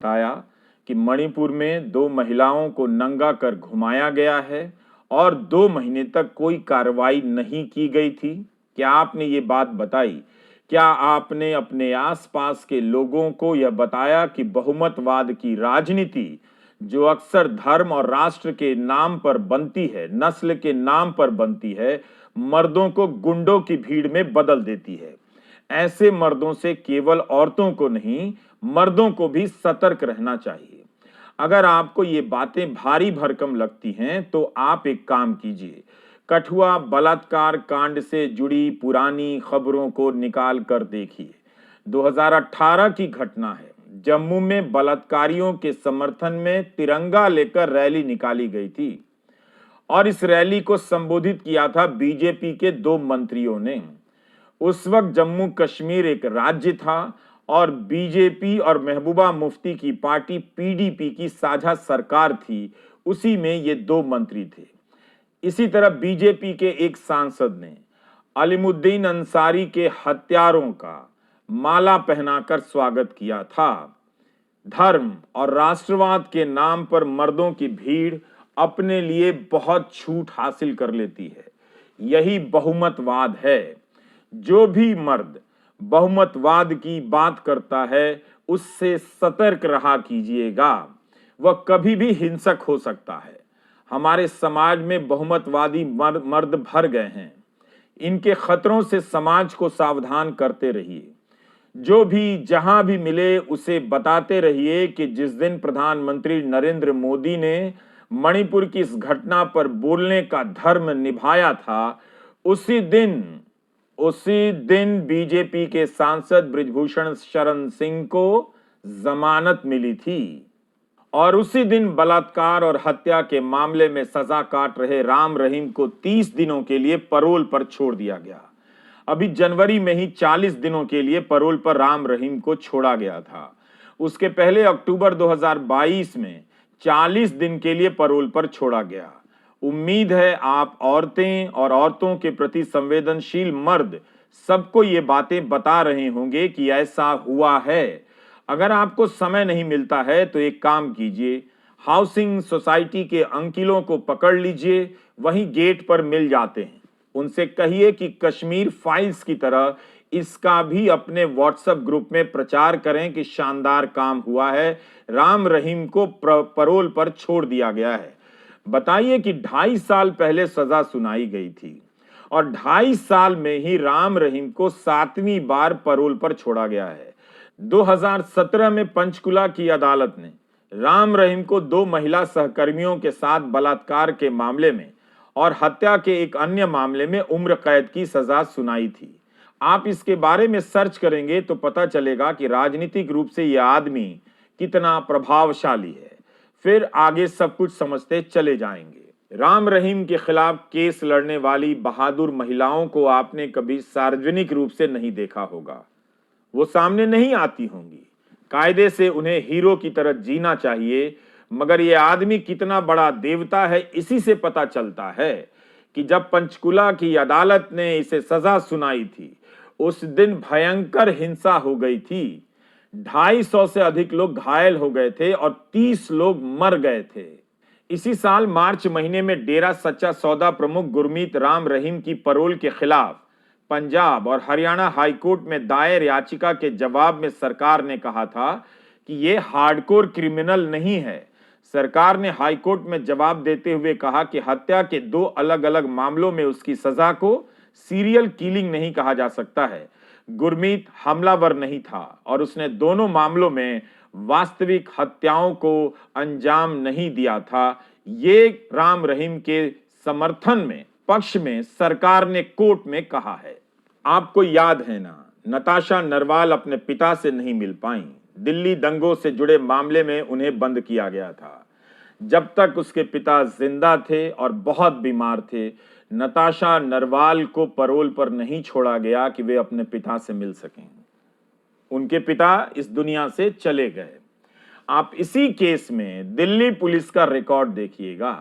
बताया कि मणिपुर में 2 महिलाओं को नंगा कर घुमाया गया है और 2 महीने तक कोई कार्रवाई नहीं की गई थी। क्या आपने ये बात बताई? क्या आपने अपने आसपास के लोगों को यह बताया कि बहुमतवाद की राजनीति जो अक्सर धर्म और राष्ट्र के नाम पर बनती है, नस्ल के नाम पर बनती है, मर्दों को गुंडों की भीड़ में बदल देती है। ऐसे मर्दों से केवल औरतों को नहीं, मर्दों को भी सतर्क रहना चाहिए। अगर आपको ये बातें भारी भरकम लगती हैं तो आप एक काम कीजिए, कठुआ बलात्कार कांड से जुड़ी पुरानी खबरों को निकाल कर देखिए। 2018 की घटना है। जम्मू में बलात्कारियों के समर्थन में तिरंगा लेकर रैली निकाली गई थी और इस रैली को संबोधित किया था बीजेपी के 2 मंत्रियों ने। उस वक्त जम्मू कश्मीर एक राज्य था और बीजेपी और महबूबा मुफ्ती की पार्टी पीडीपी की साझा सरकार थी। उसी में ये 2 मंत्री थे। इसी तरह बीजेपी के एक सांसद ने अलीमुद्दीन अंसारी के हत्यारों का माला पहनाकर स्वागत किया था। धर्म और राष्ट्रवाद के नाम पर मर्दों की भीड़ अपने लिए बहुत छूट हासिल कर लेती है। यही बहुमतवाद है। जो भी मर्द बहुमतवाद की बात करता है उससे सतर्क रहा कीजिएगा। वह कभी भी हिंसक हो सकता है। हमारे समाज में बहुमतवादी मर्द भर गए हैं। इनके खतरों से समाज को सावधान करते रहिए। जो भी जहां भी मिले उसे बताते रहिए कि जिस दिन प्रधानमंत्री नरेंद्र मोदी ने मणिपुर की इस घटना पर बोलने का धर्म निभाया था, उसी दिन बीजेपी के सांसद बृजभूषण शरण सिंह को जमानत मिली थी और उसी दिन बलात्कार और हत्या के मामले में सजा काट रहे राम रहीम को 30 दिनों के लिए पैरोल पर छोड़ दिया गया। अभी जनवरी में ही 40 दिनों के लिए पैरोल पर राम रहीम को छोड़ा गया था। उसके पहले अक्टूबर 2022 में 40 दिन के लिए पैरोल पर छोड़ा गया। उम्मीद है आप औरतें और औरतों के प्रति संवेदनशील मर्द सबको ये बातें बता रहे होंगे कि ऐसा हुआ है। अगर आपको समय नहीं मिलता है तो एक काम कीजिए, हाउसिंग सोसाइटी के अंकिलों को पकड़ लीजिए, वहीं गेट पर मिल जाते हैं। उनसे कहिए कि कश्मीर फाइल्स की तरह इसका भी अपने व्हाट्सएप ग्रुप में प्रचार करें कि शानदार काम हुआ है, राम रहीम को पैरोल पर छोड़ दिया गया है। बताइए कि 2.5 साल पहले सजा सुनाई गई थी और 2.5 साल में ही राम रहीम को 7वीं बार पैरोल पर छोड़ा गया है। 2017 में पंचकुला की अदालत ने राम रहीम को 2 महिला सहकर्मियों के साथ बलात्कार के मामले में और हत्या के एक अन्य मामले में उम्र कैद की सजा सुनाई थी। आप इसके बारे में सर्च करेंगे तो पता चलेगा कि राजनीतिक रूप से यह आदमी कितना प्रभावशाली है। फिर आगे सब कुछ समझते चले जाएंगे। राम रहीम के खिलाफ केस लड़ने वाली बहादुर महिलाओं को आपने कभी सार्वजनिक रूप से नहीं देखा होगा। वो सामने नहीं आती होंगी। कायदे से उन्हें हीरो की तरह जीना चाहिए, मगर ये आदमी कितना बड़ा देवता है इसी से पता चलता है कि जब पंचकुला की अदालत ने इसे सजा सुनाई थी, उस दिन भयंकर हिंसा हो गई थी। 250 से अधिक लोग घायल हो गए थे और 30 लोग मर गए थे। इसी साल मार्च महीने में डेरा सच्चा सौदा प्रमुख गुरमीत राम रहीम की पैरोल के खिलाफ पंजाब और हरियाणा हाईकोर्ट में दायर याचिका के जवाब में सरकार ने कहा था कि यह हार्डकोर क्रिमिनल नहीं है। सरकार ने हाईकोर्ट में जवाब देते हुए कहा कि हत्या के 2 अलग-अलग मामलों में उसकी सजा को सीरियल किलिंग नहीं कहा जा सकता है। गुरमीत हमलावर नहीं था और उसने दोनों मामलों में वास्तविक हत्याओं को अंजाम नहीं दिया था। ये राम रहीम के समर्थन में पक्ष में सरकार ने कोर्ट में कहा है। आपको याद है ना, नताशा नरवाल अपने पिता से नहीं मिल पाई। दिल्ली दंगों से जुड़े मामले में उन्हें बंद किया गया था। जब तक उसके पिता जिंदा थे और बहुत बीमार थे, नताशा नरवाल को पैरोल पर नहीं छोड़ा गया कि वे अपने पिता से मिल सकें। उनके पिता इस दुनिया से चले गए। आप इसी केस में दिल्ली पुलिस का रिकॉर्ड देखिएगा।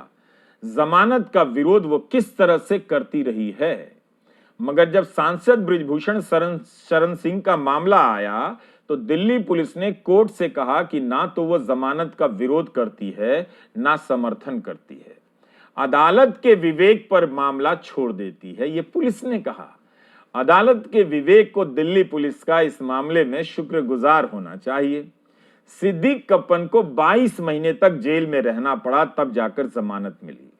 जमानत का विरोध वो किस तरह से करती रही है। मगर जब सांसद बृजभूषण शरण सिंह का मामला आया तो दिल्ली पुलिस ने कोर्ट से कहा कि ना तो वो जमानत का विरोध करती है ना समर्थन करती है, अदालत के विवेक पर मामला छोड़ देती है, ये पुलिस ने कहा। अदालत के विवेक को दिल्ली पुलिस का इस मामले में शुक्रगुजार होना चाहिए। सिद्दीक कप्पन को 22 महीने तक जेल में रहना पड़ा, तब जाकर जमानत मिली।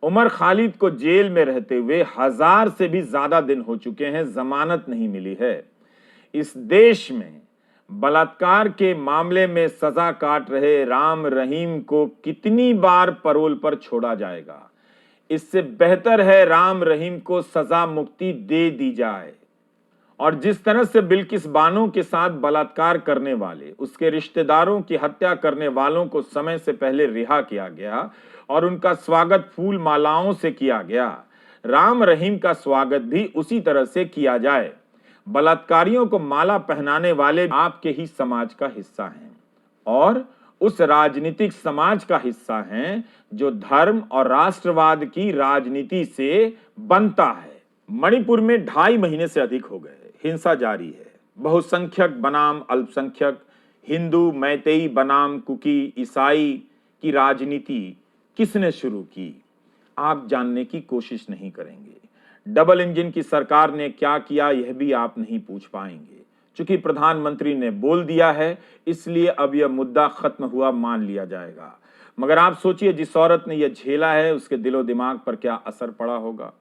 उमर खालिद को जेल में रहते हुए 1000 से भी ज्यादा दिन हो चुके हैं, जमानत नहीं मिली है। इस देश में बलात्कार के मामले में सजा काट रहे राम रहीम को कितनी बार पैरोल पर छोड़ा जाएगा? इससे बेहतर है राम रहीम को सजा मुक्ति दे दी जाए। और जिस तरह से बिल्किस बानो के साथ बलात्कार करने वाले, उसके रिश्तेदारों की हत्या करने वालों को समय से पहले रिहा किया गया और उनका स्वागत फूल मालाओं से किया गया, राम रहीम का स्वागत भी उसी तरह से किया जाए। बलात्कारियों को माला पहनाने वाले आपके ही समाज का हिस्सा हैं और उस राजनीतिक समाज का हिस्सा हैं जो धर्म और राष्ट्रवाद की राजनीति से बनता है। मणिपुर में 2.5 महीने से अधिक हो गए, हिंसा जारी है। बहुसंख्यक बनाम अल्पसंख्यक, हिंदू मैतेई बनाम कुकी ईसाई की राजनीति किसने शुरू की, आप जानने की कोशिश नहीं करेंगे। डबल इंजन की सरकार ने क्या किया, यह भी आप नहीं पूछ पाएंगे। चूंकि प्रधानमंत्री ने बोल दिया है, इसलिए अब यह मुद्दा खत्म हुआ मान लिया जाएगा। मगर आप सोचिए, जिस औरत ने यह झेला है उसके दिलो दिमाग पर क्या असर पड़ा होगा।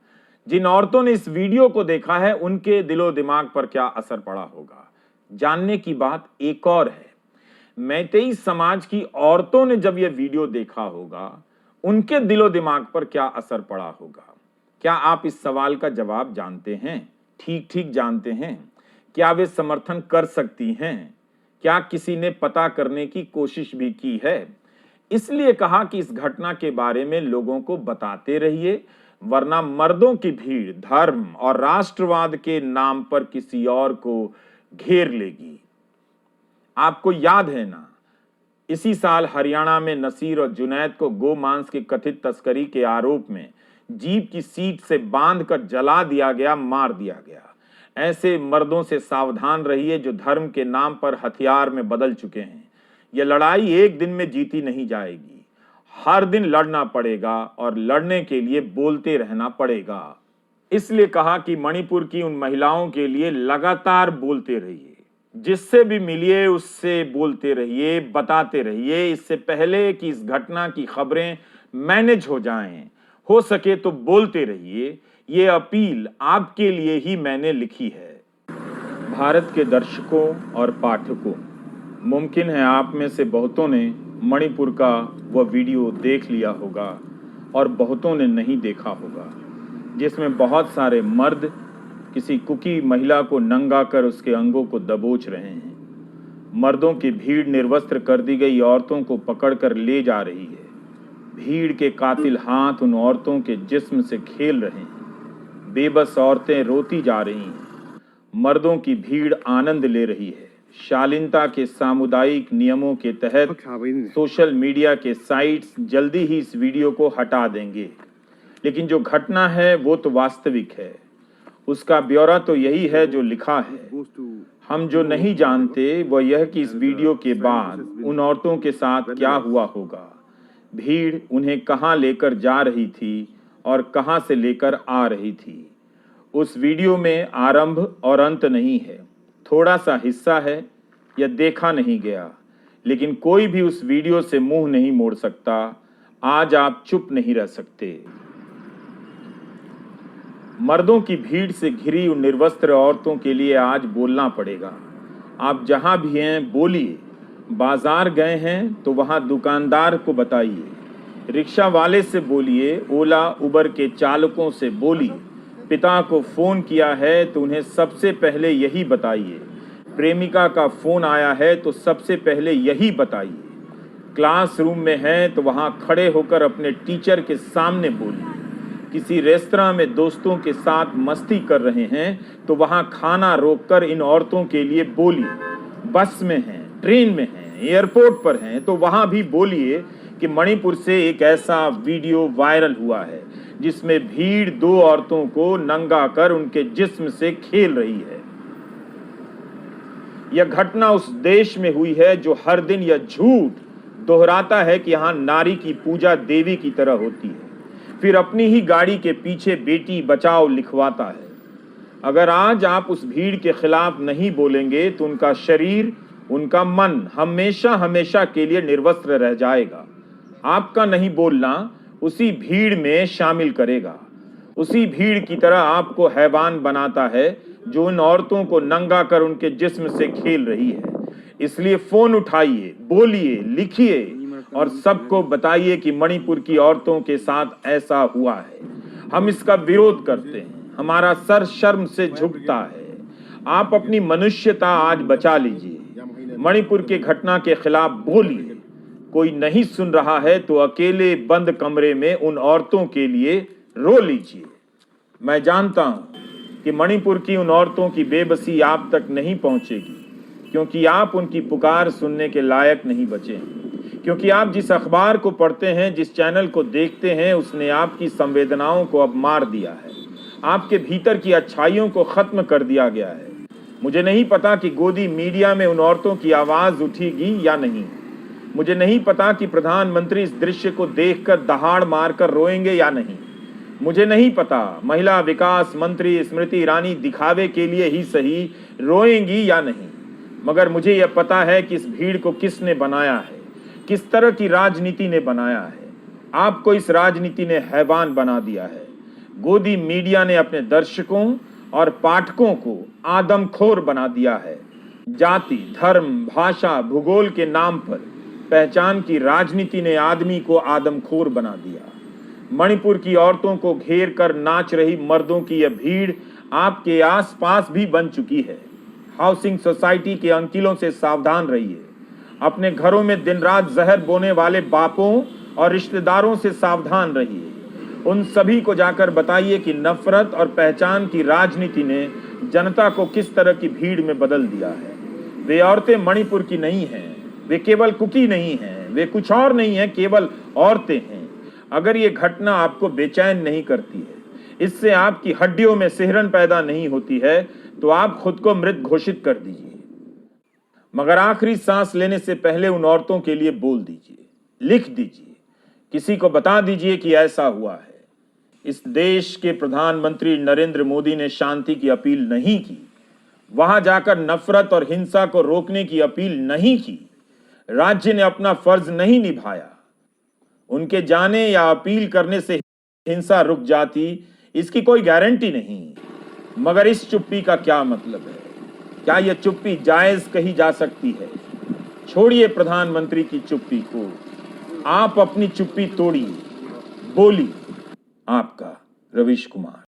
जिन औरतों ने इस वीडियो को देखा है उनके दिलो दिमाग पर क्या असर पड़ा होगा। जानने की बात एक और है, मैतेई समाज की औरतों ने जब यह वीडियो देखा होगा उनके दिलो दिमाग पर क्या असर पड़ा होगा। क्या आप इस सवाल का जवाब जानते हैं? ठीक ठीक जानते हैं? क्या वे समर्थन कर सकती हैं? क्या किसी ने पता करने की कोशिश भी की है? इसलिए कहा कि इस घटना के बारे में लोगों को बताते रहिए, वरना मर्दों की भीड़ धर्म और राष्ट्रवाद के नाम पर किसी और को घेर लेगी। आपको याद है ना, इसी साल हरियाणा में नसीर और जुनैद को गोमांस की कथित तस्करी के आरोप में जीप की सीट से बांधकर जला दिया गया, मार दिया गया। ऐसे मर्दों से सावधान रहिए जो धर्म के नाम पर हथियार में बदल चुके हैं। यह लड़ाई एक दिन में जीती नहीं जाएगी, हर दिन लड़ना पड़ेगा और लड़ने के लिए बोलते रहना पड़ेगा। इसलिए कहा कि मणिपुर की उन महिलाओं के लिए लगातार बोलते रहिए, जिससे भी मिलिए उससे बोलते रहिए, बताते रहिए, इससे पहले कि इस घटना की खबरें मैनेज हो जाएं। हो सके तो बोलते रहिए, ये अपील आपके लिए ही मैंने लिखी है। भारत के दर्शकों और पाठकों, मुमकिन है आप में से बहुतों ने मणिपुर का वह वीडियो देख लिया होगा और बहुतों ने नहीं देखा होगा, जिसमें बहुत सारे मर्द किसी कुकी महिला को नंगा कर उसके अंगों को दबोच रहे हैं। मर्दों की भीड़ निर्वस्त्र कर दी गई औरतों को पकड़कर ले जा रही है। भीड़ के कातिल हाथ उन औरतों के जिस्म से खेल रहे हैं। बेबस औरतें रोती जा रही हैं। मर्दों की भीड़ आनंद ले रही है। शालीनता के सामुदायिक नियमों के तहत सोशल मीडिया के साइट्स जल्दी ही इस वीडियो को हटा देंगे, लेकिन जो घटना है वो तो वास्तविक है। उसका ब्यौरा तो यही है जो लिखा है। हम जो नहीं जानते वह यह कि इस वीडियो के बाद उन औरतों के साथ क्या हुआ होगा। भीड़ उन्हें कहां लेकर जा रही थी और कहां से लेकर आ रही थी। उस वीडियो में आरंभ और अंत नहीं है, थोड़ा सा हिस्सा है, यह देखा नहीं गया, लेकिन कोई भी उस वीडियो से मुंह नहीं मोड़ सकता। आज आप चुप नहीं रह सकते। मर्दों की भीड़ से घिरी उन निर्वस्त्र औरतों के लिए आज बोलना पड़ेगा। आप जहां भी हैं बोलिए। बाजार गए हैं तो वहां दुकानदार को बताइए, रिक्शा वाले से बोलिए, ओला उबर के चालकों से बोलिए। पिता को फोन किया है तो उन्हें सबसे पहले यही बताइए। प्रेमिका का फोन आया है तो सबसे पहले यही बताइए। क्लासरूम में हैं तो वहां खड़े होकर अपने टीचर के सामने बोलिए। किसी रेस्तरां में दोस्तों के साथ मस्ती कर रहे हैं तो वहां खाना रोककर इन औरतों के लिए बोलिए। बस में हैं, ट्रेन में हैं, एयरपोर्ट पर हैं तो वहां भी बोलिए कि मणिपुर से एक ऐसा वीडियो वायरल हुआ है जिसमें भीड़ 2 औरतों को नंगा कर उनके जिस्म से खेल रही है। यह घटना उस देश में हुई है जो हर दिन यह झूठ दोहराता है कि यहां नारी की पूजा देवी की तरह होती है, फिर अपनी ही गाड़ी के पीछे बेटी बचाओ लिखवाता है। अगर आज आप उस भीड़ के खिलाफ नहीं बोलेंगे तो उनका शरीर, उनका मन हमेशा हमेशा के लिए निर्वस्त्र रह जाएगा। आपका नहीं बोलना उसी भीड़ में शामिल करेगा, उसी भीड़ की तरह आपको हैवान बनाता है जो उन औरतों को नंगा कर उनके जिस्म से खेल रही है। इसलिए फोन उठाइए, बोलिए, लिखिए और सबको बताइए कि मणिपुर की औरतों के साथ ऐसा हुआ है। हम इसका विरोध करते हैं, हमारा सर शर्म से झुकता है। आप अपनी मनुष्यता आज बचा लीजिए, मणिपुर के घटना के खिलाफ बोलिए। कोई नहीं सुन रहा है तो अकेले बंद कमरे में उन औरतों के लिए रो लीजिए। मैं जानता हूं कि मणिपुर की उन औरतों की बेबसी आप तक नहीं पहुंचेगी, क्योंकि आप उनकी पुकार सुनने के लायक नहीं बचे, क्योंकि आप जिस अखबार को पढ़ते हैं, जिस चैनल को देखते हैं, उसने आपकी संवेदनाओं को अब मार दिया है। आपके भीतर की अच्छाइयों को खत्म कर दिया गया है। मुझे नहीं पता कि गोदी मीडिया में उन औरतों की आवाज उठेगी या नहीं। मुझे नहीं पता कि प्रधानमंत्री इस दृश्य को देखकर दहाड़ मारकर रोएंगे या नहीं। मुझे नहीं पता महिला विकास मंत्री स्मृति ईरानी दिखावे के लिए ही सही रोएंगी या नहीं, मगर मुझे यह पता है कि इस भीड़ को किसने बनाया है, किस तरह की राजनीति ने बनाया है। आपको इस राजनीति ने हैवान बना दिया है। गोदी मीडिया ने अपने दर्शकों और पाठकों को आदमखोर बना दिया है। जाति, धर्म, भाषा, भूगोल के नाम पर पहचान की राजनीति ने आदमी को आदमखोर बना दिया। मणिपुर की औरतों को घेर कर नाच रही मर्दों की यह भीड़ आपके आसपास भी बन चुकी है। हाउसिंग सोसाइटी के अंकिलों से सावधान रहिए। अपने घरों में दिन रात जहर बोने वाले बापों और रिश्तेदारों से सावधान रहिए। उन सभी को जाकर बताइए कि नफरत और पहचान की राजनीति ने जनता को किस तरह की भीड़ में बदल दिया है। वे औरतें मणिपुर की नहीं हैं, वे केवल कुकी नहीं हैं, वे कुछ और नहीं हैं, केवल औरतें हैं। अगर ये घटना आपको बेचैन नहीं करती है, इससे आपकी हड्डियों में सिहरन पैदा नहीं होती है, तो आप खुद को मृत घोषित कर दीजिए। मगर आखिरी सांस लेने से पहले उन औरतों के लिए बोल दीजिए, लिख दीजिए, किसी को बता दीजिए कि ऐसा हुआ है। इस देश के प्रधानमंत्री नरेंद्र मोदी ने शांति की अपील नहीं की, वहां जाकर नफरत और हिंसा को रोकने की अपील नहीं की। राज्य ने अपना फर्ज नहीं निभाया। उनके जाने या अपील करने से हिंसा रुक जाती, इसकी कोई गारंटी नहीं। मगर इस चुप्पी का क्या मतलब है? क्या यह चुप्पी जायज कही जा सकती है? छोड़िए प्रधानमंत्री की चुप्पी को, आप अपनी चुप्पी तोड़िए, बोलिए। आपका रवीश कुमार।